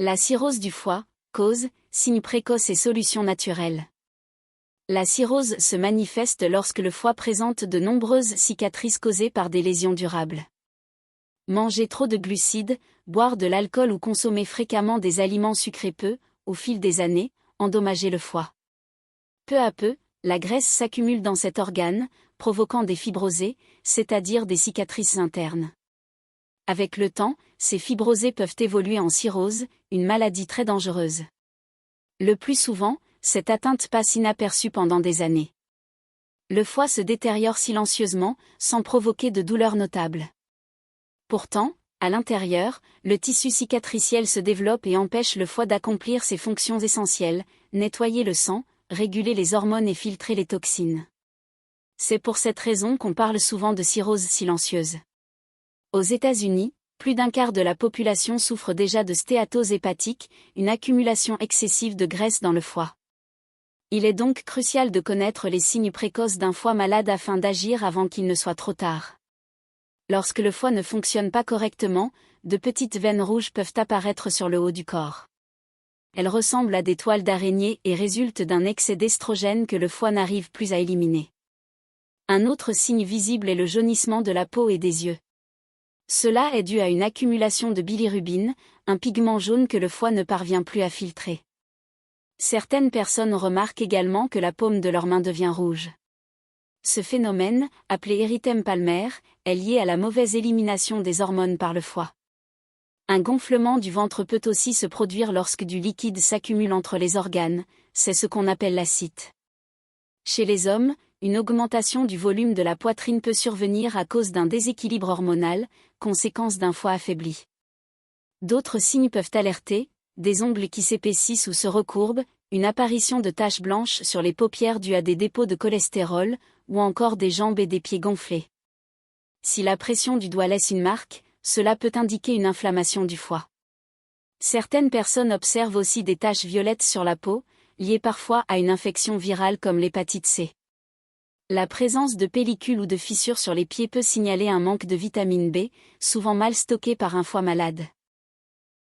La cirrhose du foie, cause, signes précoces et solutions naturelles. La cirrhose se manifeste lorsque le foie présente de nombreuses cicatrices causées par des lésions durables. Manger trop de glucides, boire de l'alcool ou consommer fréquemment des aliments sucrés peut, au fil des années, endommager le foie. Peu à peu, la graisse s'accumule dans cet organe, provoquant des fibrosées, c'est-à-dire des cicatrices internes. Avec le temps, ces fibrosées peuvent évoluer en cirrhose, une maladie très dangereuse. Le plus souvent, cette atteinte passe inaperçue pendant des années. Le foie se détériore silencieusement, sans provoquer de douleurs notables. Pourtant, à l'intérieur, le tissu cicatriciel se développe et empêche le foie d'accomplir ses fonctions essentielles, nettoyer le sang, réguler les hormones et filtrer les toxines. C'est pour cette raison qu'on parle souvent de cirrhose silencieuse. Aux États-Unis, plus d'un quart de la population souffre déjà de stéatose hépatique, une accumulation excessive de graisse dans le foie. Il est donc crucial de connaître les signes précoces d'un foie malade afin d'agir avant qu'il ne soit trop tard. Lorsque le foie ne fonctionne pas correctement, de petites veines rouges peuvent apparaître sur le haut du corps. Elles ressemblent à des toiles d'araignée et résultent d'un excès d'estrogène que le foie n'arrive plus à éliminer. Un autre signe visible est le jaunissement de la peau et des yeux. Cela est dû à une accumulation de bilirubine, un pigment jaune que le foie ne parvient plus à filtrer. Certaines personnes remarquent également que la paume de leur main devient rouge. Ce phénomène, appelé érythème palmaire, est lié à la mauvaise élimination des hormones par le foie. Un gonflement du ventre peut aussi se produire lorsque du liquide s'accumule entre les organes, c'est ce qu'on appelle l'ascite. Chez les hommes, une augmentation du volume de la poitrine peut survenir à cause d'un déséquilibre hormonal, conséquence d'un foie affaibli. D'autres signes peuvent alerter, des ongles qui s'épaississent ou se recourbent, une apparition de taches blanches sur les paupières dues à des dépôts de cholestérol, ou encore des jambes et des pieds gonflés. Si la pression du doigt laisse une marque, cela peut indiquer une inflammation du foie. Certaines personnes observent aussi des taches violettes sur la peau, liées parfois à une infection virale comme l'hépatite C. La présence de pellicules ou de fissures sur les pieds peut signaler un manque de vitamine B, souvent mal stocké par un foie malade.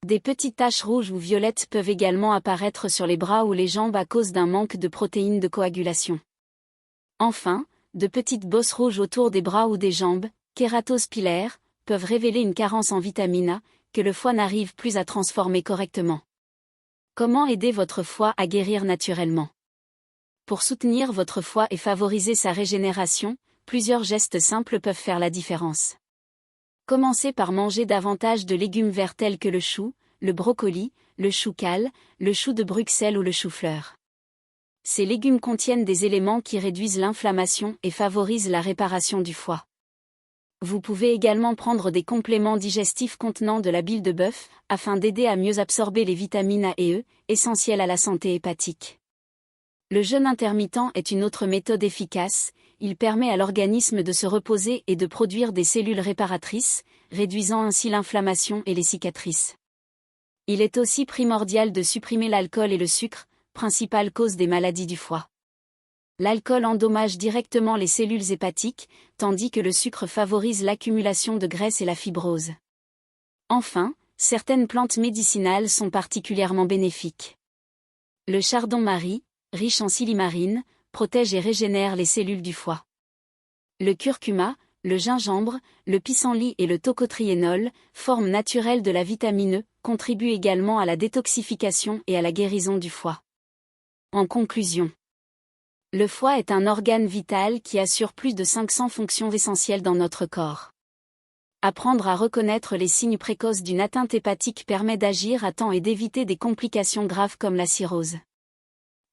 Des petites taches rouges ou violettes peuvent également apparaître sur les bras ou les jambes à cause d'un manque de protéines de coagulation. Enfin, de petites bosses rouges autour des bras ou des jambes, kératoses pilaires, peuvent révéler une carence en vitamine A, que le foie n'arrive plus à transformer correctement. Comment aider votre foie à guérir naturellement ? Pour soutenir votre foie et favoriser sa régénération, plusieurs gestes simples peuvent faire la différence. Commencez par manger davantage de légumes verts tels que le chou, le brocoli, le chou cal, le chou de Bruxelles ou le chou-fleur. Ces légumes contiennent des éléments qui réduisent l'inflammation et favorisent la réparation du foie. Vous pouvez également prendre des compléments digestifs contenant de la bile de bœuf, afin d'aider à mieux absorber les vitamines A et E, essentielles à la santé hépatique. Le jeûne intermittent est une autre méthode efficace, il permet à l'organisme de se reposer et de produire des cellules réparatrices, réduisant ainsi l'inflammation et les cicatrices. Il est aussi primordial de supprimer l'alcool et le sucre, principale cause des maladies du foie. L'alcool endommage directement les cellules hépatiques, tandis que le sucre favorise l'accumulation de graisse et la fibrose. Enfin, certaines plantes médicinales sont particulièrement bénéfiques. Le chardon-marie, riche en silimarine, protège et régénère les cellules du foie. Le curcuma, le gingembre, le pissenlit et le tocotriénol, forme naturelle de la vitamine E, contribuent également à la détoxification et à la guérison du foie. En conclusion, le foie est un organe vital qui assure plus de 500 fonctions essentielles dans notre corps. Apprendre à reconnaître les signes précoces d'une atteinte hépatique permet d'agir à temps et d'éviter des complications graves comme la cirrhose.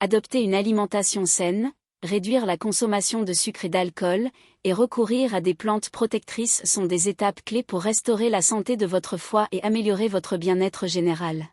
Adopter une alimentation saine, réduire la consommation de sucre et d'alcool, et recourir à des plantes protectrices sont des étapes clés pour restaurer la santé de votre foie et améliorer votre bien-être général.